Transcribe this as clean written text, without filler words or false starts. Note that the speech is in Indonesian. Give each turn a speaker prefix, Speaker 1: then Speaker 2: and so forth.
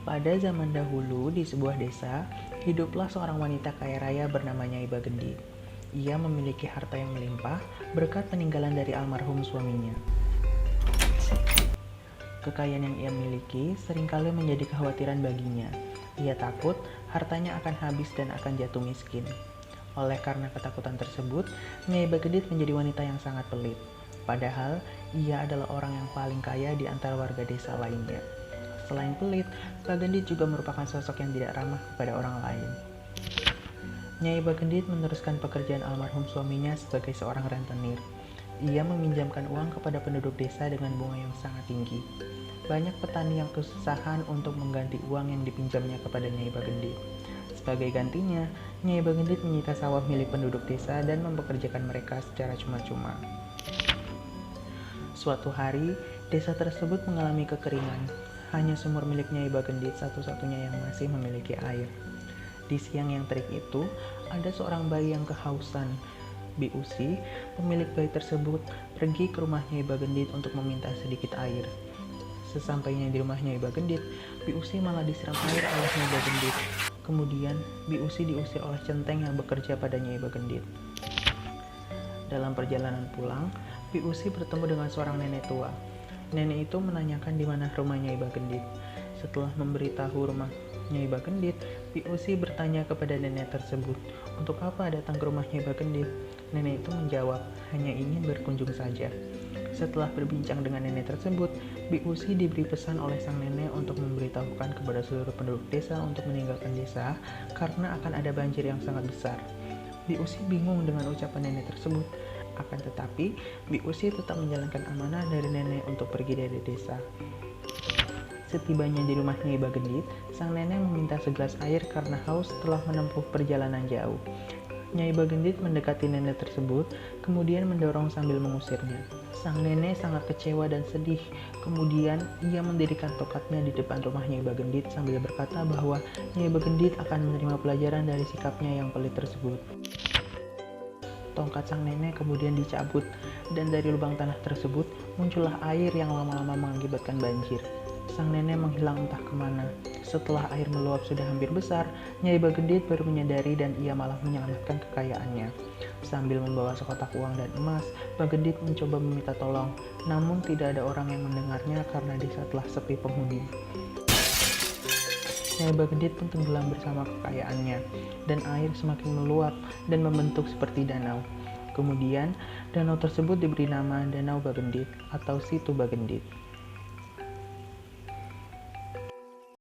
Speaker 1: Pada zaman dahulu di sebuah desa, hiduplah seorang wanita kaya raya bernama Nyai Bagendit. Ia memiliki harta yang melimpah berkat peninggalan dari almarhum suaminya. Kekayaan yang ia miliki seringkali menjadi kekhawatiran baginya. Ia takut hartanya akan habis dan akan jatuh miskin. Oleh karena ketakutan tersebut, Nyai Bagendit menjadi wanita yang sangat pelit. Padahal, ia adalah orang yang paling kaya di antara warga desa lainnya. Selain pelit, Bagendit juga merupakan sosok yang tidak ramah kepada orang lain. Nyai Bagendit meneruskan pekerjaan almarhum suaminya sebagai seorang rentenir. Ia meminjamkan uang kepada penduduk desa dengan bunga yang sangat tinggi. Banyak petani yang kesusahan untuk mengganti uang yang dipinjamnya kepada Nyai Bagendit. Sebagai gantinya, Nyai Bagendit menyita sawah milik penduduk desa dan mempekerjakan mereka secara cuma-cuma. Suatu hari, desa tersebut mengalami kekeringan. Hanya sumur milik Nyai Bagendit satu-satunya yang masih memiliki air. Di siang yang terik itu, ada seorang bayi yang kehausan. Biusi, pemilik bayi tersebut, pergi ke rumah Nyai Bagendit untuk meminta sedikit air. Sesampainya di rumah Nyai Bagendit, Biusi malah disiram air oleh Nyai Bagendit. Kemudian, Biusi diusir oleh centeng yang bekerja pada Nyai Bagendit. Dalam perjalanan pulang, Biusi bertemu dengan seorang nenek tua. Nenek itu menanyakan di mana rumah Nyai Bagendit. Setelah memberitahu rumah Nyai Bagendit, Biusi bertanya kepada nenek tersebut, "Untuk apa datang ke rumah Nyai Bagendit?" Nenek itu menjawab, "Hanya ingin berkunjung saja." Setelah berbincang dengan nenek tersebut, Biusi diberi pesan oleh sang nenek untuk memberitahukan kepada seluruh penduduk desa untuk meninggalkan desa karena akan ada banjir yang sangat besar. Biusi bingung dengan ucapan nenek tersebut. Akan tetapi, Biusi tetap menjalankan amanah dari nenek untuk pergi dari desa. Setibanya di rumah Nyai Bagendit, sang nenek meminta segelas air karena haus setelah menempuh perjalanan jauh. Nyai Bagendit mendekati nenek tersebut, kemudian mendorong sambil mengusirnya. Sang nenek sangat kecewa dan sedih. Kemudian, ia mendirikan tokatnya di depan rumah Nyai Bagendit sambil berkata bahwa Nyai Bagendit akan menerima pelajaran dari sikapnya yang pelit tersebut. Tongkat sang nenek kemudian dicabut, dan dari lubang tanah tersebut muncullah air yang lama-lama mengakibatkan banjir. Sang nenek menghilang entah kemana. Setelah air meluap sudah hampir besar, Nyai Bagendit baru menyadari dan ia malah menyelamatkan kekayaannya. Sambil membawa sekotak uang dan emas, Bagendit mencoba meminta tolong, namun tidak ada orang yang mendengarnya karena desa telah sepi penghuni. Nyai Bagendit pun tenggelam bersama kekayaannya, dan air semakin meluap dan membentuk seperti danau. Kemudian, danau tersebut diberi nama Danau Bagendit atau Situ Bagendit.